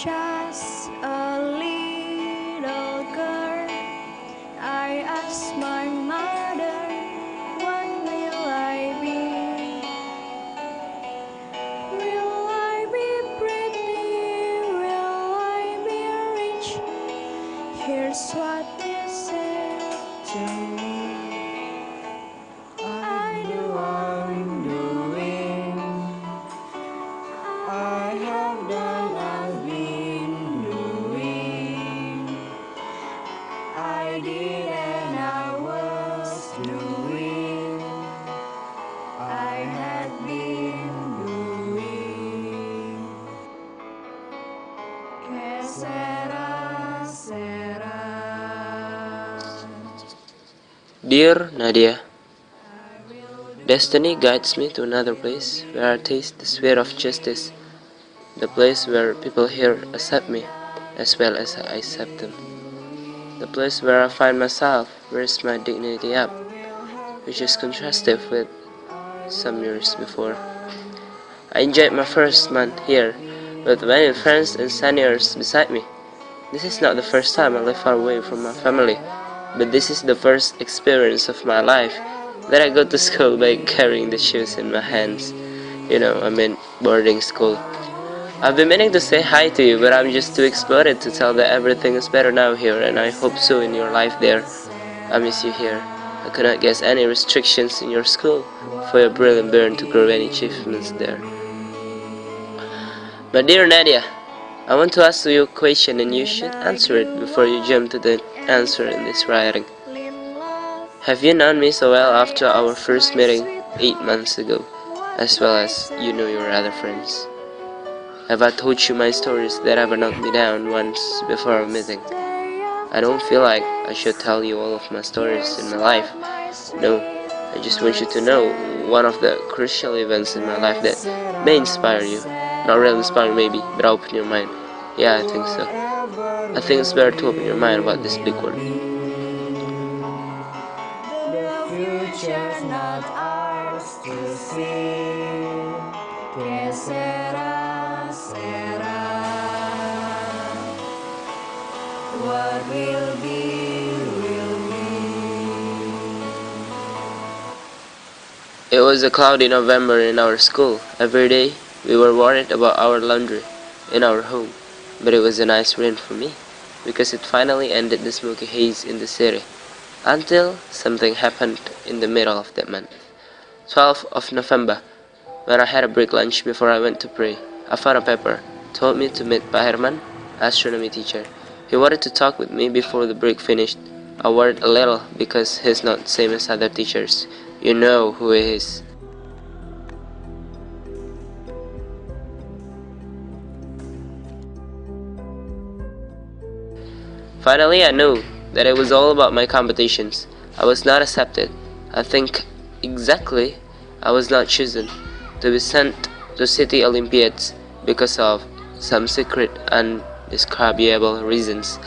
just a little girl. I asked my mother, what will I be? Will I be pretty? Will I be rich? Here's what you said to me. I know I'm doing. I have done, I've been doing. I did and I was doing. I had been doing. Que sera, sera. Dear Nadia, Destiny guides me to another place where I taste the sweet of justice, the place where people here accept me as well as I accept them, the place where I find myself, raise my dignity up, which is contrastive with some years before. I enjoyed my first month here with many friends and seniors beside me. This is not the first time I live far away from my family, but this is the first experience of my life that I go to school by carrying the shoes in my hands. Boarding school. I've been meaning to say hi to you, but I'm just too exploded to tell that everything is better now here, and I hope so in your life there. I miss you here. I could not guess any restrictions in your school for your brilliant burn to grow any achievements there. My dear Nadia, I want to ask you a question and you should answer it before you jump to the answer in this writing. Have you known me so well after our first meeting 8 months ago, as well as you know your other friends? Have I told you my stories that ever knocked me down once before our meeting? I don't feel like I should tell you all of my stories in my life. No, I just want you to know one of the crucial events in my life that may inspire you. Not really inspire maybe, but open your mind. Yeah, I think so. I think it's better to open your mind about this big one. The future's not ours to see. Que sera, sera. What will be, will be. It was a cloudy November in our school. Every day we were worried about our laundry in our home, but it was a nice rain for me because it finally ended the smoky haze in the city. Until something happened in the middle of that month, 12th of November, when I had a break lunch before I went to pray. I found a paper, told me to meet Pak Herman, astronomy teacher. He wanted to talk with me before the break finished. I worried a little because he's not the same as other teachers. You know who he is. Finally, I knew that it was all about my competitions. I was not accepted. I think exactly I was not chosen to be sent to City Olympiads because of some secret undescribable reasons.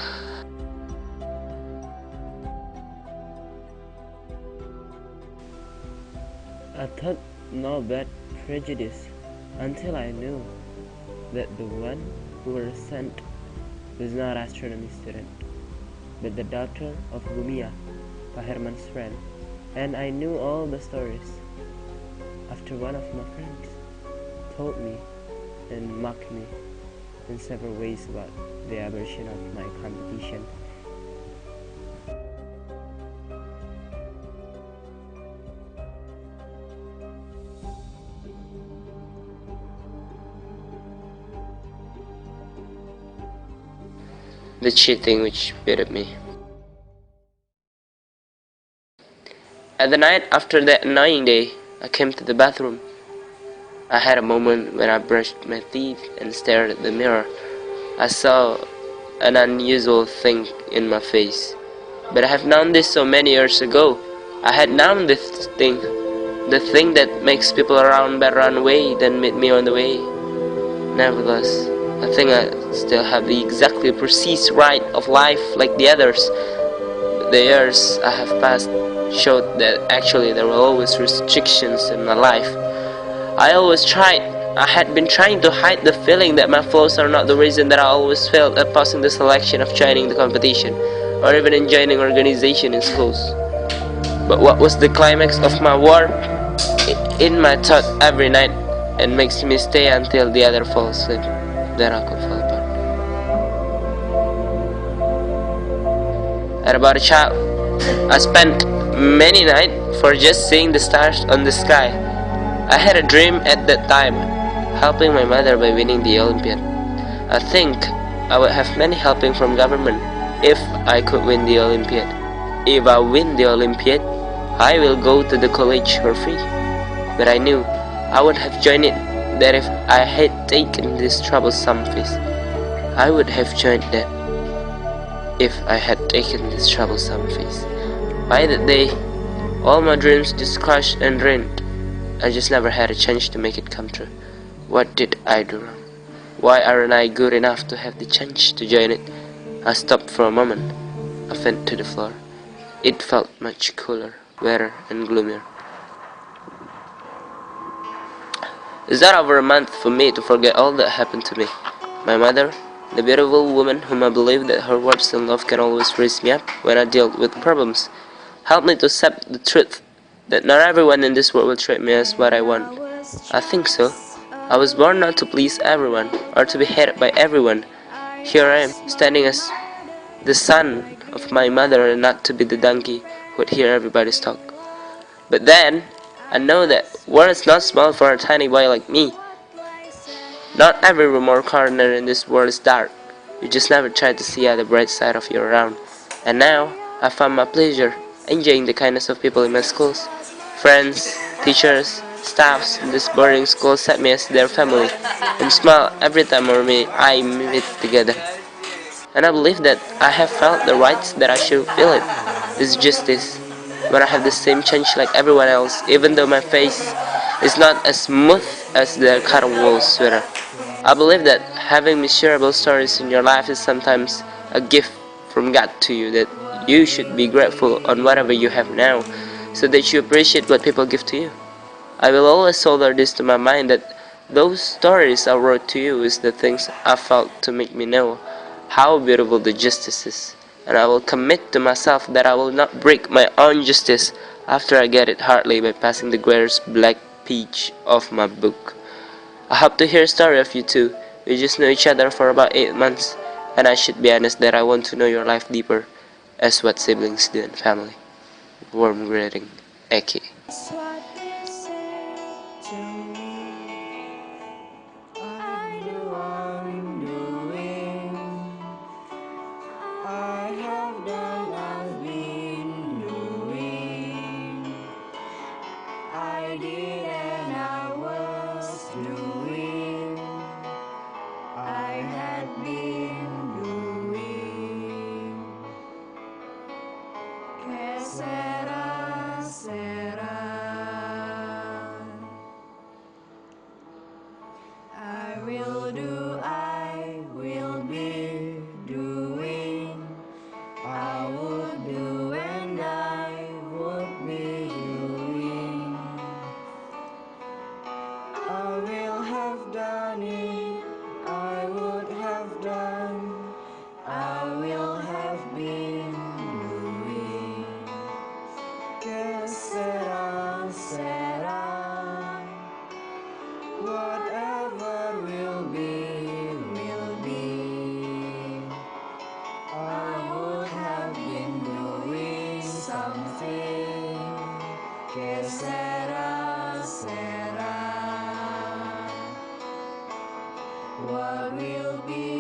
I thought no bad prejudice until I knew that the one who was sent was not astronomy student, but the daughter of Gumia, Pak Herman's friend, and I knew all the stories. After one of my friends told me and mocked me in several ways about the aberration of my competition. The cheating which beat me. At the night after that annoying day, I came to the bathroom. I had a moment when I brushed my teeth and stared at the mirror. I saw an unusual thing in my face. But I have known this so many years ago. I had known this thing, the thing that makes people around better run away than meet me on the way. Nevertheless, I think I still have the exactly precise right of life like the others. But the years I have passed showed that actually there were always restrictions in my life. I always tried I had been trying to hide the feeling that my flaws are not the reason that I always failed at passing the selection of joining the competition, or even in joining organization in schools. But what was the climax of my war in my thought every night and makes me stay until the other falls asleep. Then I could fall apart. At about a child, I spent many nights for just seeing the stars on the sky. I had a dream at that time, helping my mother by winning the Olympiad. I think I would have many helping from government if I could win the Olympiad. If I win the Olympiad, I will go to the college for free. But I knew I would have joined it, that if I had taken this troublesome phase. I would have joined that if I had taken this troublesome phase. By that day, all my dreams just crushed and drained. I just never had a chance to make it come true. What did I do wrong? Why aren't I good enough to have the chance to join it? I stopped for a moment. I fell to the floor. It felt much cooler, wetter, and gloomier. It's not over a month for me to forget all that happened to me. My mother, the beautiful woman whom I believe that her words and love can always raise me up when I deal with problems, helped me to accept the truth that not everyone in this world will treat me as what I want. I think so. I was born not to please everyone or to be hated by everyone. Here I am, standing as the son of my mother and not to be the donkey who would hear everybody's talk. But then, I know that world is not small for a tiny boy like me. Not every remote corner in this world is dark. You just never try to see the bright side of your around. And now, I found my pleasure enjoying the kindness of people in my schools. Friends, teachers, staffs in this boarding school accept me as their family and smile every time I meet together. And I believe that I have felt the rights that I should feel it. This justice. When I have the same chance like everyone else, even though my face is not as smooth as the cotton wool sweater. I believe that having miserable stories in your life is sometimes a gift from God to you, that you should be grateful on whatever you have now, so that you appreciate what people give to you. I will always solder this to my mind that those stories I wrote to you is the things I felt to make me know how beautiful the justice is. And I will commit to myself that I will not break my own justice after I get it hardly by passing the greatest black page of my book. I hope to hear a story of you too. We just know each other for about 8 months, and I should be honest that I want to know your life deeper, as what siblings do in family. Warm greeting, Eki. That's what you said to me. I know I'm doing. I have done, I've been doing. I did and I was doing. I had been doing. Que sera, sera. I will do, I will be doing. I would do and I would be doing. I will have done it, I would have done. I will have been doing. Que sera, sera. Whatever will be, will be. I would have been doing something. Que sera, sera. What will be,